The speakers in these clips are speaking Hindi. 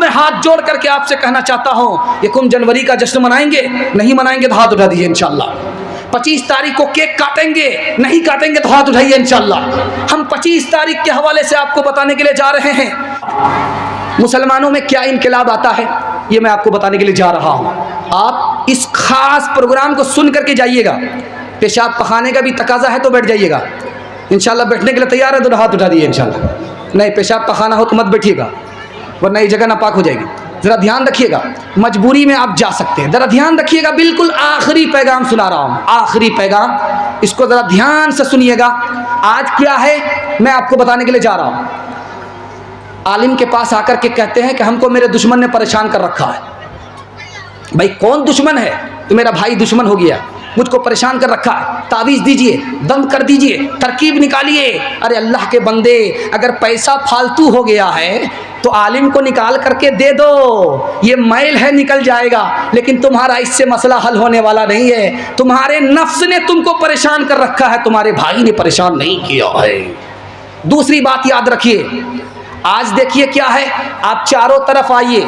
मैं हाथ जोड़ करके आपसे कहना चाहता हूँ, ये कुम जनवरी का जश्न मनाएंगे? नहीं मनाएंगे तो हाथ उठा दीजिए इंशाल्लाह। 25 तारीख को केक काटेंगे? नहीं काटेंगे तो हाथ उठाइए इंशाल्लाह। हम 25 तारीख के हवाले से आपको बताने के लिए जा रहे हैं मुसलमानों में क्या इनकलाब आता है, ये मैं आपको बताने के लिए जा रहा हूँ। आप इस खास प्रोग्राम को सुन करके जाइएगा। पेशाब पखाने का भी तकाजा है तो बैठ जाइएगा इंशाल्लाह। बैठने के लिए तैयार है तो हाथ उठा दिए इंशाल्लाह। नहीं पेशाब पखाना हो तो मत बैठिएगा, वरना ये जगह नापाक हो जाएगी। ज़रा ध्यान रखिएगा, मजबूरी में आप जा सकते हैं। ज़रा ध्यान रखिएगा, बिल्कुल आखिरी पैगाम सुना रहा हूँ, आखिरी पैगाम, इसको ज़रा ध्यान से सुनिएगा। आज क्या है मैं आपको बताने के लिए जा रहा हूँ। आलिम के पास आकर के कहते हैं कि हमको मेरे दुश्मन ने परेशान कर रखा है। भाई कौन दुश्मन है? तो मेरा भाई दुश्मन हो गया, मुझको परेशान कर रखा है, तावीज़ दीजिए, दम कर दीजिए, तरकीब निकालिए। अरे अल्लाह के बंदे, अगर पैसा फालतू हो गया है तो आलिम को निकाल करके दे दो, ये मैल है निकल जाएगा। लेकिन तुम्हारा इससे मसला हल होने वाला नहीं है। तुम्हारे नफ्स ने तुमको परेशान कर रखा है, तुम्हारे भाई ने परेशान नहीं किया है। दूसरी बात याद रखिए, आज देखिए क्या है, आप चारों तरफ आइए,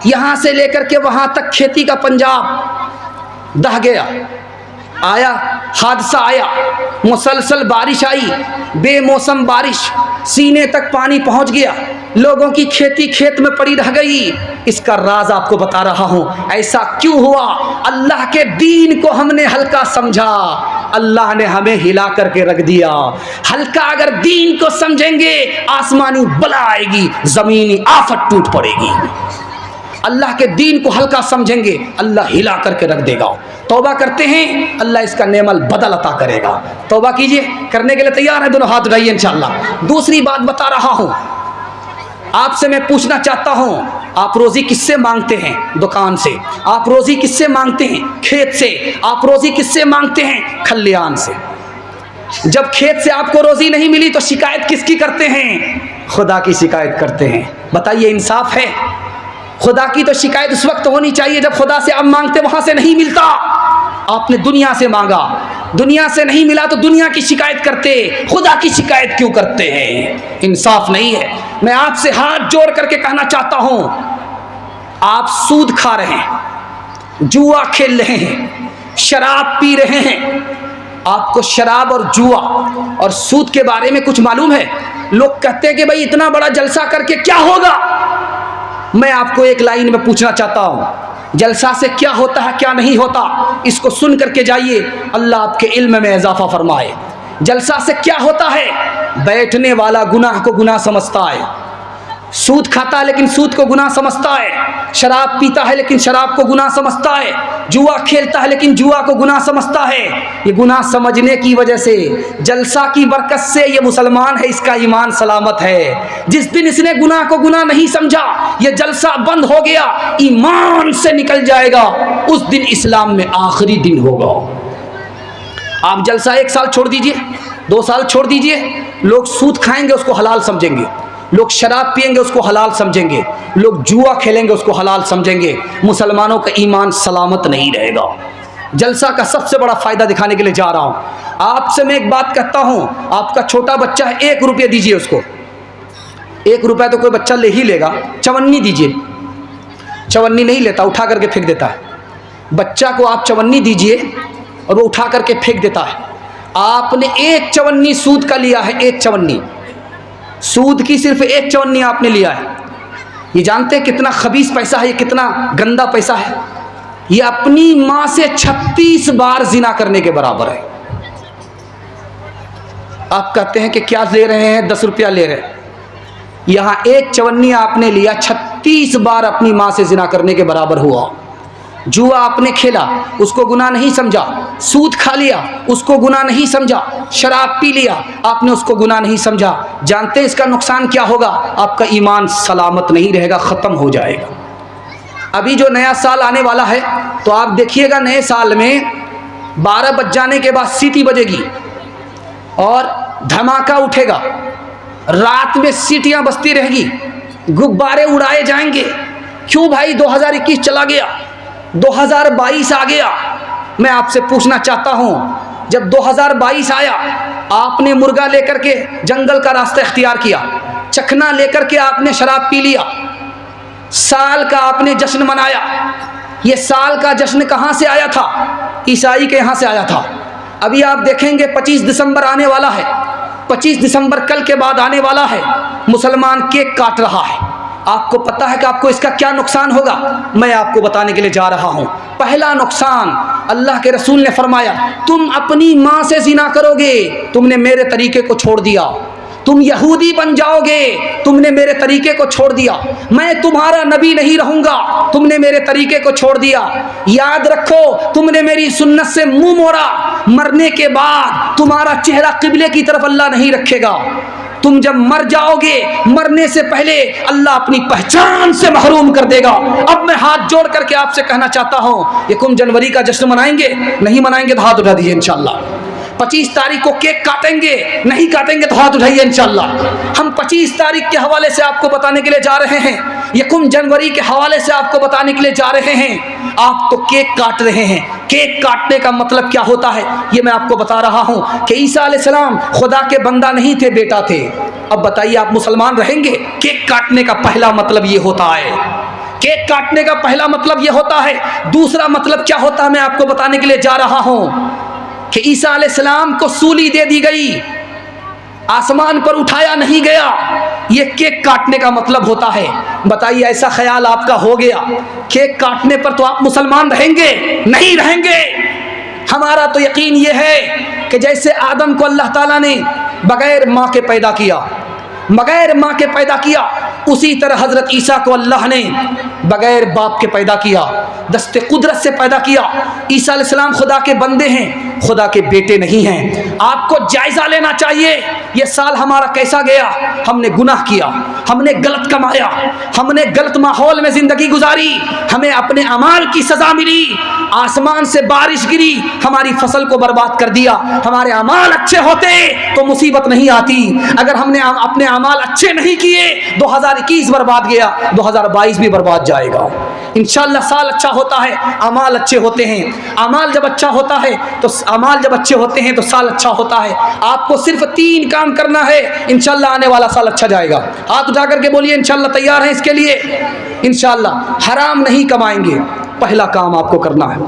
यहाँ से लेकर के वहाँ तक खेती का पंजाब दह गया। आया हादसा आया, मुसलसल बारिश आई, बेमौसम बारिश, सीने तक पानी पहुंच गया, लोगों की खेती खेत में पड़ी रह गई। इसका राज आपको बता रहा हूं। ऐसा क्यों हुआ? अल्लाह के दीन को हमने हल्का समझा, अल्लाह ने हमें हिला करके रख दिया। हल्का अगर दीन को समझेंगे, आसमानी बला आएगी, जमीनी आफत टूट पड़ेगी। अल्लाह के दीन को हल्का समझेंगे, अल्लाह हिला करके रख देगा। तौबा करते हैं, अल्लाह इसका नेमल बदल अता करेगा। तौबा कीजिए, करने के लिए तैयार है? दोनों हाथ उठाइए इंशाअल्लाह। दूसरी बात बता रहा हूँ, आपसे मैं पूछना चाहता हूँ, आप रोज़ी किससे मांगते हैं? दुकान से। आप रोज़ी किससे मांगते हैं? खेत से। आप रोज़ी किससे मांगते हैं? खलियान से। जब खेत से आपको रोज़ी नहीं मिली तो शिकायत किसकी करते हैं? खुदा की शिकायत करते हैं। बताइए इंसाफ है? खुदा की तो शिकायत उस वक्त होनी चाहिए जब खुदा से आप मांगते वहां से नहीं मिलता। आपने दुनिया से मांगा, दुनिया से नहीं मिला तो दुनिया की शिकायत करते, खुदा की शिकायत क्यों करते हैं? इंसाफ नहीं है। मैं आपसे हाथ जोड़ करके कहना चाहता हूं, आप सूद खा रहे हैं, जुआ खेल रहे हैं, शराब पी रहे हैं। आपको शराब और जुआ और सूद के बारे में कुछ मालूम है? लोग कहते हैं कि भाई इतना बड़ा जलसा करके क्या होगा। मैं आपको एक लाइन में पूछना चाहता हूँ, जलसा से क्या होता है क्या नहीं होता, इसको सुन करके जाइए, अल्लाह आपके इल्म में इजाफा फरमाए। जलसा से क्या होता है? बैठने वाला गुनाह को गुनाह समझता है, सूद खाता है लेकिन सूद को गुनाह समझता है, शराब पीता है लेकिन शराब को गुनाह समझता है, जुआ खेलता है लेकिन जुआ को गुनाह समझता है। ये गुनाह समझने की वजह से, जलसा की बरकत से ये मुसलमान है, इसका ईमान सलामत है। जिस दिन इसने गुनाह को गुनाह नहीं समझा, ये जलसा बंद हो गया, ईमान से निकल जाएगा, उस दिन इस्लाम में आखिरी दिन होगा। आप जलसा 1 साल छोड़ दीजिए, 2 साल छोड़ दीजिए, लोग सूद खाएंगे उसको हलाल समझेंगे, लोग शराब पिएंगे उसको हलाल समझेंगे, लोग जुआ खेलेंगे उसको हलाल समझेंगे। मुसलमानों का ईमान सलामत नहीं रहेगा। जलसा का सबसे बड़ा फ़ायदा दिखाने के लिए जा रहा हूँ। आपसे मैं एक बात कहता हूँ, आपका छोटा बच्चा है, 1 रुपये दीजिए उसको। 1 रुपया तो कोई बच्चा ले ही लेगा, चवन्नी दीजिए। चवन्नी नहीं लेता, उठा करके फेंक देता है। बच्चा को आप चवन्नी दीजिए और वो उठा करके फेंक देता है। आपने 1 चवन्नी सूद का लिया है, 1 चवन्नी सूद की, सिर्फ 1 चवन्नी आपने लिया है। ये जानते हैं कितना खबीस पैसा है, ये कितना गंदा पैसा है? ये अपनी माँ से 36 बार जिना करने के बराबर है। आप कहते हैं कि क्या ले रहे हैं? 10 रुपया ले रहे हैं। यहाँ 1 चवन्नी आपने लिया, 36 बार अपनी माँ से जिना करने के बराबर हुआ। जुआ आपने खेला, उसको गुनाह नहीं समझा। सूद खा लिया, उसको गुनाह नहीं समझा। शराब पी लिया, आपने उसको गुनाह नहीं समझा। जानते हैं इसका नुकसान क्या होगा? आपका ईमान सलामत नहीं रहेगा, ख़त्म हो जाएगा। अभी जो नया साल आने वाला है, तो आप देखिएगा, नए साल में 12 बज जाने के बाद सीटी बजेगी और धमाका उठेगा। रात में सीटियाँ बजती रहेगी, गुब्बारे उड़ाए जाएंगे। क्यों भाई? 2021 चला गया, 2022 आ गया। मैं आपसे पूछना चाहता हूं, जब 2022 आया, आपने मुर्गा लेकर के जंगल का रास्ता इख्तियार किया, चखना लेकर के आपने शराब पी लिया, साल का आपने जश्न मनाया। ये साल का जश्न कहाँ से आया था? ईसाई के यहाँ से आया था। अभी आप देखेंगे 25 दिसंबर आने वाला है, 25 दिसंबर कल के बाद आने वाला है, मुसलमान केक काट रहा है। आपको पता है कि आपको इसका क्या नुकसान होगा? मैं आपको बताने के लिए जा रहा हूँ। पहला नुकसान, अल्लाह के रसूल ने फरमाया, तुम अपनी माँ से ज़िना करोगे, तुमने मेरे तरीके को छोड़ दिया। तुम यहूदी बन जाओगे, तुमने मेरे तरीके को छोड़ दिया। मैं तुम्हारा नबी नहीं रहूँगा, तुमने मेरे तरीके को छोड़ दिया। याद रखो, तुमने मेरी सुन्नत से मुंह मोड़ा, मरने के बाद तुम्हारा चेहरा किबले की तरफ अल्लाह नहीं रखेगा। तुम जब मर जाओगे, मरने से पहले अल्लाह अपनी पहचान से महरूम कर देगा। अब मैं हाथ जोड़ करके आपसे कहना चाहता हूँ, ये 1 जनवरी का जश्न मनाएंगे? नहीं मनाएंगे तो हाथ उठा दीजिए इंशाल्लाह। 25 तारीख को केक काटेंगे? नहीं काटेंगे तो हाथ उठाइए इंशाल्लाह। हम 25 तारीख के हवाले से आपको बताने के लिए जा रहे हैं, 1 जनवरी के हवाले से आपको बताने के लिए जा रहे हैं। आप तो केक काट रहे हैं। केक काटने का मतलब क्या होता है ये मैं आपको बता रहा हूँ कि ईसा अलैहिस्सलाम खुदा के बंदा नहीं थे, बेटा थे। अब बताइए आप मुसलमान रहेंगे? केक काटने का पहला मतलब ये होता है। केक काटने का पहला मतलब ये होता है। दूसरा मतलब क्या होता है मैं आपको बताने के लिए जा रहा हूँ कि ईसा अलैहिस्सलाम को सूली दे दी गई, आसमान पर उठाया नहीं गया। ये केक काटने का मतलब होता है। बताइए ऐसा ख्याल आपका हो गया, केक काटने पर तो आप मुसलमान रहेंगे? नहीं रहेंगे। हमारा तो यकीन ये है कि जैसे आदम को अल्लाह ताला ने बगैर माँ के पैदा किया, बगैर माँ के पैदा किया, उसी तरह हज़रत ईसा को अल्लाह ने बगैर बाप के पैदा किया, दस्ते कुदरत से पैदा किया। ईसा अलैहिस्सलाम खुदा के बंदे हैं, खुदा के बेटे नहीं हैं। आपको जायज़ा लेना चाहिए ये साल हमारा कैसा गया। हमने गुनाह किया, हमने गलत कमाया, हमने गलत माहौल में ज़िंदगी गुजारी, हमें अपने अमाल की सज़ा मिली। आसमान से बारिश गिरी, हमारी फसल को बर्बाद कर दिया। हमारे अमाल अच्छे होते तो मुसीबत नहीं आती। अगर हमने अपने अमाल अच्छे नहीं किए, 2021 बर्बाद गया, 2022 भी बर्बाद जाएगा। इंशाअल्लाह साल अच्छा होता है, अमाल अच्छे होते हैं। अमाल जब अच्छा होता है तो साल अच्छा होता है। आपको सिर्फ 3 काम करना है, इंशाअल्लाह आने वाला साल अच्छा जाएगा। हाथ उठा करके बोलिए इंशाअल्लाह तैयार हैं इसके लिए? इंशाअल्लाह हराम नहीं कमाएंगे, पहला काम आपको करना है।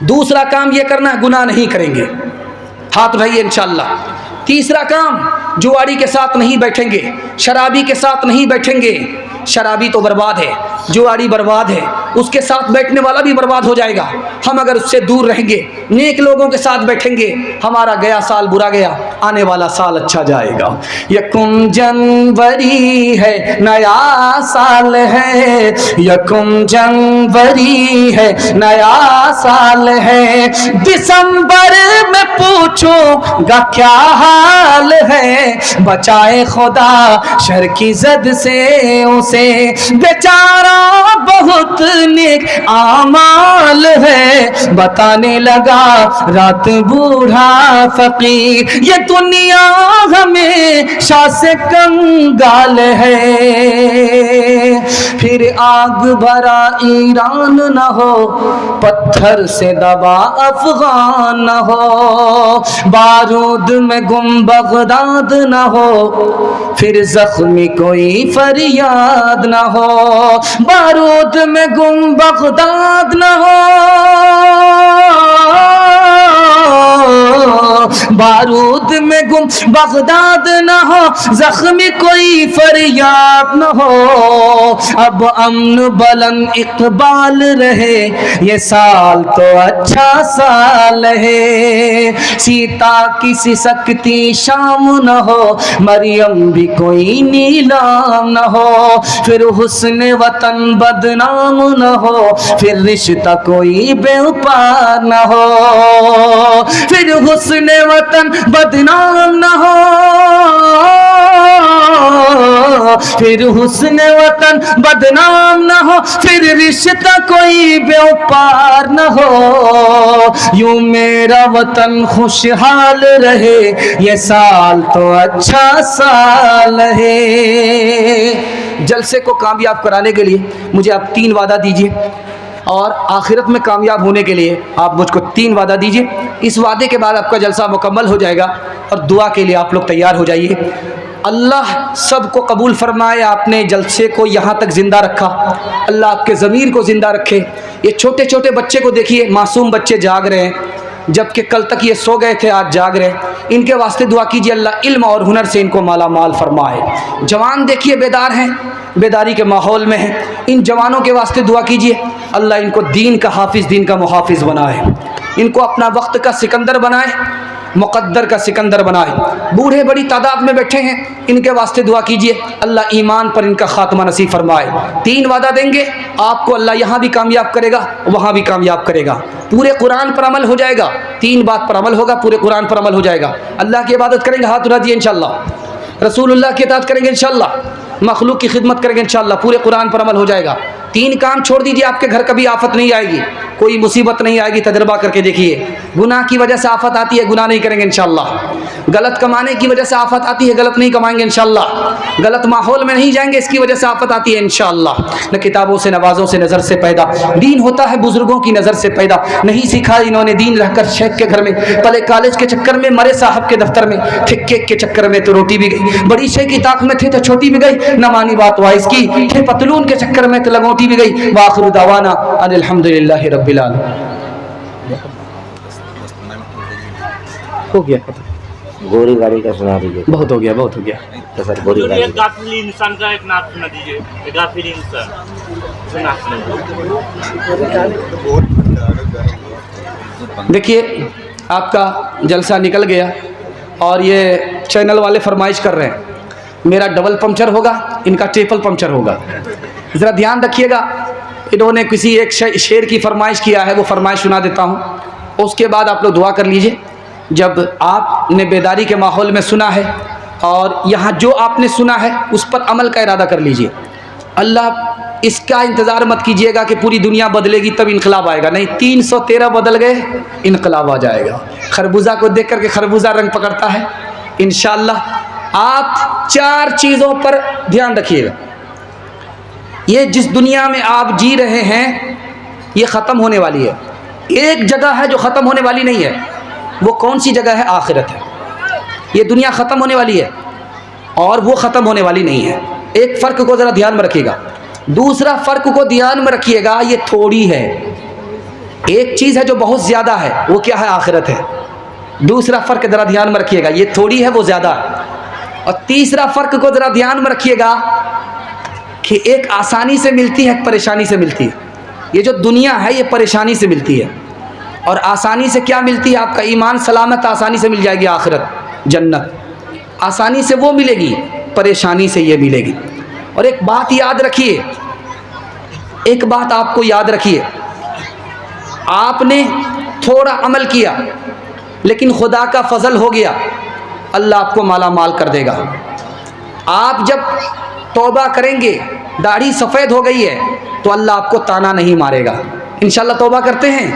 दूसरा काम ये करना है, गुनाह नहीं करेंगे, हाथ उठाइए इंशाअल्लाह। तीसरा काम, जुआरी के साथ नहीं बैठेंगे, शराबी के साथ नहीं बैठेंगे। शराबी तो बर्बाद है, जुआरी बर्बाद है, उसके साथ बैठने वाला भी बर्बाद हो जाएगा। हम अगर उससे दूर रहेंगे, नेक लोगों के साथ बैठेंगे, हमारा गया साल बुरा गया, आने वाला साल अच्छा जाएगा। 1 जनवरी है, नया साल है, 1 जनवरी है, नया साल है। दिसंबर में पूछूंगा क्या हाल है, बचाए खुदा शर की जद से उसे, बेचारा बहुत नेक आमाल है, बताने लगा रात बूढ़ा फकीर, ये दुनिया हमेशा से कंगाल है। फिर आग भरा ईरान न हो, पत्थर से दबा अफगान न हो, बारूद में गुम बगदाद न हो, फिर जख्मी कोई फरियाद न हो, बारूद में गुम बगदाद न हो, बारूद में गुम बगदाद न हो, जख्मी कोई फरियाद न हो। अब अमन बुलंद इकबाल रहे, ये साल तो अच्छा साल है। सीता की सिसकती शाम न हो, मरियम भी कोई नीलाम न हो, फिर हुस्न वतन बदनाम न हो, फिर रिश्ता कोई बेवफा न हो, फिर हुस्न वतन बदनाम न हो, फिर हुस्न वतन बदनाम न हो, फिर रिश्ता कोई बेवफा न हो। यूं मेरा वतन खुशहाल रहे, ये साल तो अच्छा साल है। जलसे को कामयाब कराने के लिए मुझे आप 3 वादा दीजिए, और आखिरत में कामयाब होने के लिए आप मुझको 3 वादा दीजिए। इस वादे के बाद आपका जलसा मुकम्मल हो जाएगा, और दुआ के लिए आप लोग तैयार हो जाइए। अल्लाह सबको कबूल फरमाए। आपने जलसे को यहाँ तक ज़िंदा रखा, अल्लाह आपके ज़मीर को ज़िंदा रखे। ये छोटे छोटे बच्चे को देखिए, मासूम बच्चे जाग रहे हैं, जबकि कल तक ये सो गए थे, आज जाग रहे हैं। इनके वास्ते दुआ कीजिए, अल्लाह इल्म और हुनर से इनको माला माल फरमाए। जवान देखिए बेदार हैं, बेदारी के माहौल में हैं, इन जवानों के वास्ते दुआ कीजिए, अल्लाह इनको दीन का हाफिज़, दीन का मुहाफिज़ बनाए, इनको अपना वक्त का सिकंदर बनाए, मुक़द्दर का सिकंदर बनाए। बूढ़े बड़ी तादाद में बैठे हैं, इनके वास्ते दुआ कीजिए, अल्लाह ईमान पर इनका ख़ात्मा नसीब फरमाए। 3 वादा देंगे आपको, अल्लाह यहाँ भी कामयाब करेगा, वहाँ भी कामयाब करेगा। पूरे कुरान पर अमल हो जाएगा, 3 बात पर अमल होगा, पूरे कुरान पर अमल हो जाएगा। अल्लाह की इबादत करेंगे, हाथ उठा दिए इंशाअल्लाह। रसूलुल्लाह की इताअत करेंगे इंशाअल्लाह। मखलूक की खिदमत करेंगे इंशाअल्लाह, पूरे कुरान पर अमल हो जाएगा। 3 काम छोड़ दीजिए, आपके घर कभी आफत नहीं आएगी, कोई मुसीबत नहीं आएगी। तजर्बा करके देखिए, गुनाह की वजह से आफत आती है, गुनाह नहीं करेंगे इंशाअल्लाह। गलत कमाने की वजह से आफत आती है, गलत नहीं कमाएंगे इंशाअल्लाह। गलत माहौल में नहीं जाएंगे, इसकी वजह से आफत आती है इंशाअल्लाह। न किताबों से, नवाज़ों से, नज़र से पैदा दीन होता है, बुजुर्गों की नज़र से पैदा। नहीं सीखा इन्होंने दीन, रहकर शेख के घर में, पले कॉलेज के चक्कर में, मरे साहब के दफ्तर में, ठिक्के के चक्कर में तो रोटी भी गई, बड़ी शेख की ताक में थे तो छोटी भी गई, न मानी बात वाइस की, थे पतलून के चक्कर में तो लगोटी भी गई। वाखिर दावाना अल्हम्दुलिल्लाहि रब्बिल आलमीन। हो गया, गोरी गाड़ी का सुना दीजिए। बहुत हो गया, बहुत हो गया। तो सर गोरी गाड़ी एक गाफिल इंसान का एक नाम सुना दीजिए। एक गाफिल इंसान सुना देखिए, आपका जलसा निकल गया और ये चैनल वाले फरमाइश कर रहे हैं, मेरा डबल पंक्चर होगा, इनका ट्रिपल पंक्चर होगा। ज़रा ध्यान रखिएगा, इन्होंने किसी एक शेर की फरमाइश किया है, वो फरमाइश सुना देता हूँ, उसके बाद आप लोग दुआ कर लीजिए। जब आपने बेदारी के माहौल में सुना है और यहाँ जो आपने सुना है उस पर अमल का इरादा कर लीजिए। अल्लाह इसका इंतज़ार मत कीजिएगा कि पूरी दुनिया बदलेगी तब इनकलाब आएगा, नहीं, 313 बदल गए, इनकलाब आ जाएगा। खरबूजा को देख करके खरबूजा रंग पकड़ता है। इंशाअल्लाह आप 4 चीज़ों पर ध्यान रखिएगा। ये जिस दुनिया में आप जी रहे हैं ये ख़त्म होने वाली है। एक जगह है जो ख़त्म होने वाली नहीं है, वो कौन सी जगह है? आखिरत है। ये दुनिया ख़त्म होने वाली है और वो ख़त्म होने वाली नहीं है। एक फ़र्क को ज़रा ध्यान में रखिएगा। दूसरा फ़र्क को ध्यान में रखिएगा, ये थोड़ी है। एक चीज़ है जो बहुत ज़्यादा है, वो क्या है? आखिरत है। दूसरा फ़र्क ज़रा ध्यान में रखिएगा, ये थोड़ी है, वो ज़्यादा है। और तीसरा फ़र्क को ज़रा ध्यान में रखिएगा कि एक आसानी से मिलती है, एक परेशानी से मिलती है। ये जो दुनिया है ये परेशानी से मिलती है, और आसानी से क्या मिलती है? आपका ईमान सलामत आसानी से मिल जाएगी, आखिरत जन्नत आसानी से वो मिलेगी, परेशानी से ये मिलेगी। और एक बात याद रखिए, एक बात आपको याद रखिए, आपने थोड़ा अमल किया लेकिन खुदा का फजल हो गया, अल्लाह आपको माला माल कर देगा। आप जब तौबा करेंगे, दाढ़ी सफ़ेद हो गई है तो अल्लाह आपको ताना नहीं मारेगा। इंशाअल्लाह तौबा करते हैं,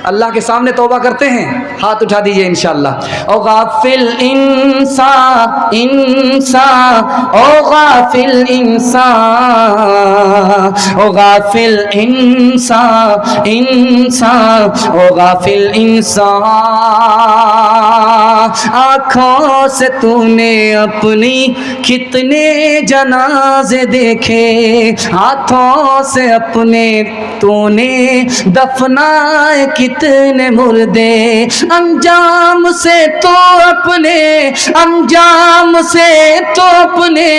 अल्लाह के सामने तौबा करते हैं, हाथ उठा दीजिए इंशाअल्लाह। ओ गाफिल इंसान इंसान, ओ गाफिल इंसान, ओ गाफिल इंसान इंसान, ओ गाफिल इंसान, आँखों से तूने अपनी कितने जनाजे देखे, हाथों से अपने तूने दफनाए कितने मुर्दे, अंजाम से तो अपने, अंजाम से तो अपने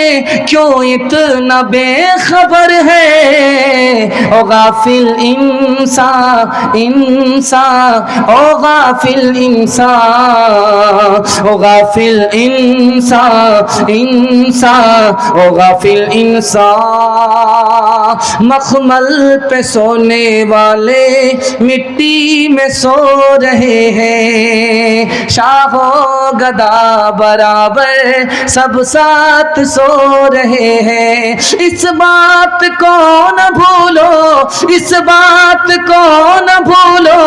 क्यों इतना बेखबर है। ओ गाफिल इंसान इंसान, ओ गाफिल इंसान, ओ गाफिल इंसान इंसान, ओ गाफिल इंसान, मखमल पे सोने वाले मिट्टी में सो रहे हैं, शाहो गदा बराबर सब साथ सो रहे हैं। इस बात को न भूलो, इस बात को न भूलो,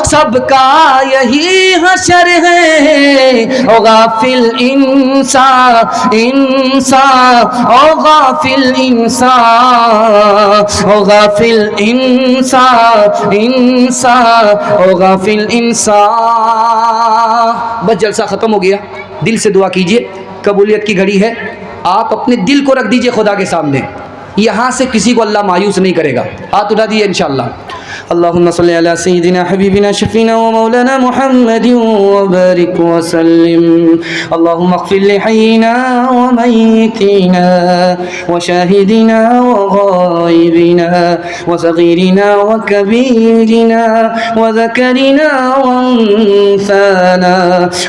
सबका यही हशर है। ओ गाफिल इंसान इंसान, ओ गाफिल इंसान, ओ गाफिल इंसान इंसान, ओ गाफिल इंसान। बस जलसा ख़त्म हो गया। दिल से दुआ कीजिए, कबूलियत की घड़ी है। आप अपने दिल को रख दीजिए खुदा के सामने, यहाँ से किसी को अल्लाह मायूस नहीं करेगा। हाथ उठा दिए इंशाअल्लाह। अल्लाहुम्मा सल्ली अला सय्यिदिना हबीबिना शफीना व मौलाना मुहम्मदिन व बारिक व सल्लिम। अल्लाहुम्मा अग़फिर लि हय्यिना व मय्यितिना व शाहिदिना व गायबिना व सगीरिना व कबीरिना व ज़करिना व उन्साना।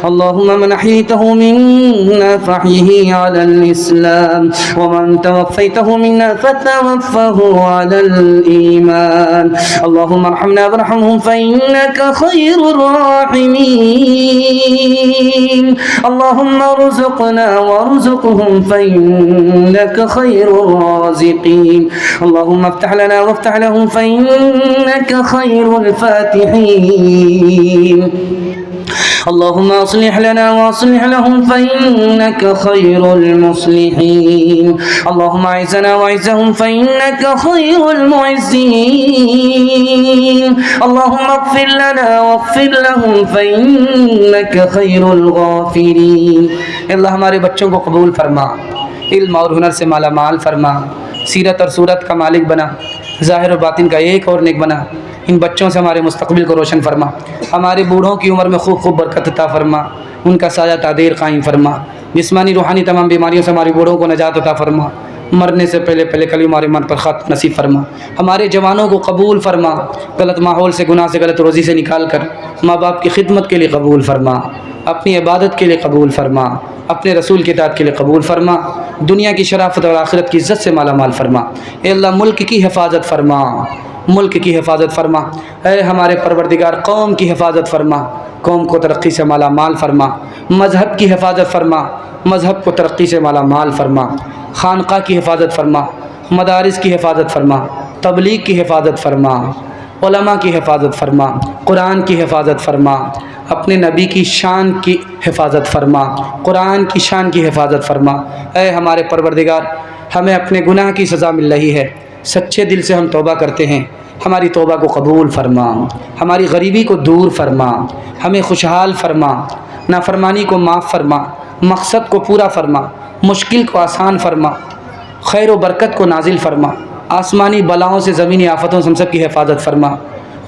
अल्लाहुम्मा मन अहयैतहु मिन्ना फअहयिही अलल इस्लाम व मन तवफ़्फ़ैतहु मिन्ना फतवफ़्फ़हु अलल ईमान। अल्लाहुम्मा अर्हमना वरहमहुम फ़इन्नका खैरुर राहिमीन। अल्लाहुम्मा रुज़ुक़ना वरुज़ुक़हुम फ़इन्नका खैरुर राज़िक़ीन। अल्लाहुम्मा इफ़्तह लना वइफ़्तह लहुम फ़इन्नका खैरुल फ़ातिहीन। अल्लाहुम्मा अस्लिह लना वअस्लिह लहुम फ़इन्नका खैरुल मुस्लिहीन। अल्लाहुम्मा अइज़्ज़ना वअइज़्ज़हुम फ़इन्नका खैरुल मुइज़्ज़ीन। अल्लाहुम्मा इग़फ़िर लना वइग़फ़िर लहुम फ़इन्नका खैरुल गाफ़िरीन। अल्लाह हमारे बच्चों को कबूल फरमा, इल्म और हुनर से माला माल फरमा, सीरत और सूरत का मालिक बना, ज़ाहिर और बातिन का एक और नेक बना। इन बच्चों से हमारे मुस्तक़बिल को रोशन फरमा, हमारे बूढ़ों की उम्र में खूब खूब बरकत अता फरमा, उनका साया तादीर कायम फरमा। जिस्मानी रूहानी तमाम बीमारियों से हमारे बूढ़ों को नजात अता फरमा, मरने से पहले पहले कल हमारे मन पर ख़त नसीब फरमा। हमारे जवानों को कबूल फरमा, गलत माहौल से, गुनाह से, गलत रोज़ी से निकाल कर माँ बाप की खिदमत के लिए कबूल फरमा, अपनी इबादत के लिए कबूल फरमा, अपने रसूल की इताअत के लिए कबूल फरमा, दुनिया की शराफत और आखिरत की इज़्ज़त से माला माल फरमा। ए अल्लाह मुल्क की हिफाजत फरमा, मुल्क की हिफाजत फरमा। ऐ हमारे परवरदिगार कौम की हिफाजत फरमा, कौम को तरक्की से माला माल फरमा। मज़हब की हिफाजत फरमा, मज़हब को तरक्की से माला माल फरमा। खानक़ाह की हिफाजत फरमा, मदारिस की हिफाजत फरमा, तबलीग की हिफाजत फरमा, उलमा की हिफाजत फरमा, कुरान की हिफाजत फरमा, अपने नबी की शान की हिफाजत फरमा, कुरान की शान की हिफाजत फरमा। ऐ हमारे परवरदिगार, हमें अपने गुनाह की सज़ा मिल रही है, सच्चे दिल से हम तौबा करते हैं, हमारी तौबा को कबूल फरमा, हमारी गरीबी को दूर फरमा, हमें खुशहाल फरमा, नाफरमानी को माफ़ फरमा, मकसद को पूरा फरमा, मुश्किल को आसान फरमा, खैर व बरकत को नाजिल फरमा, आसमानी बलाओं से, ज़मीनी आफतों से हम सब की हिफाजत फरमा।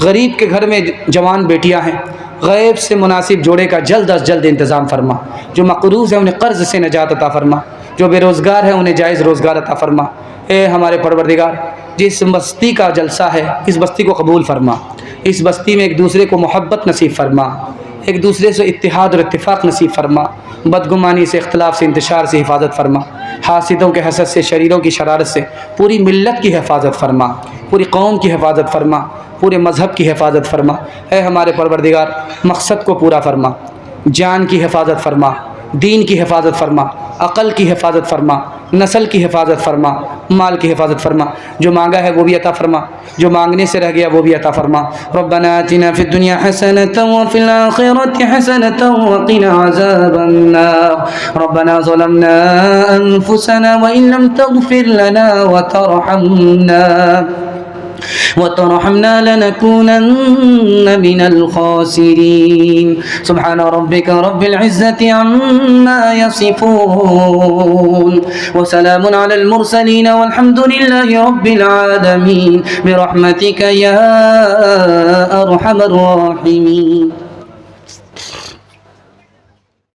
गरीब के घर में जवान बेटियां हैं, गैब से मुनासिब जोड़े का जल्द अज जल्द इंतज़ाम फरमा। जो मक़रूज़ है उन्हें कर्ज़ से नजात अता फरमा, जो बेरोज़गार है उन्हें जायज़ रोज़गार अता फरमा। ए हमारे परवरदिगार, जिस बस्ती का जलसा है इस बस्ती को कबूल फरमा, इस बस्ती में एक दूसरे को मोहब्बत नसीब फरमा, एक दूसरे से इत्तिहाद और इत्तिफ़ाक़ नसीब फरमा, बदगुमानी से, इख्तिलाफ से, इंतशार से हिफाजत फरमा, हासिदों के हसद से, शरीरों की शरारत से पूरी मिल्लत की हिफाजत फरमा, पूरी कौम की हिफाजत फरमा, पूरे मज़हब की हिफाजत फरमा। है हमारे परवरदिगार, मकसद को पूरा फरमा, जान की हिफाजत फरमा, दीन की हिफाजत फरमा, अक़ल की हिफाजत फरमा, नस्ल की हिफाजत फरमा, माल की हिफाजत फरमा। जो मांगा है वो भी अता फरमा, जो मांगने से रह गया वो भी अता फरमा। रब्बना आतिना फिद दुनिया हसनतन व फिल आखिरति हसनतन व क़िना अज़ाबन्नार। रब्बना ज़लमना अनफुसना व इन लम तग़फिर लना व तरहमना लनकूनन्न मिनल खासिरीन। सुब्हान रब्बिका रब्बिल इज़्ज़ति अम्मा यसिफून व सलामुन अलल मुरसलीन वल्हम्दुलिल्लाहि रब्बिल आलमीन बिरहमतिका या अरहमर राहिमीन।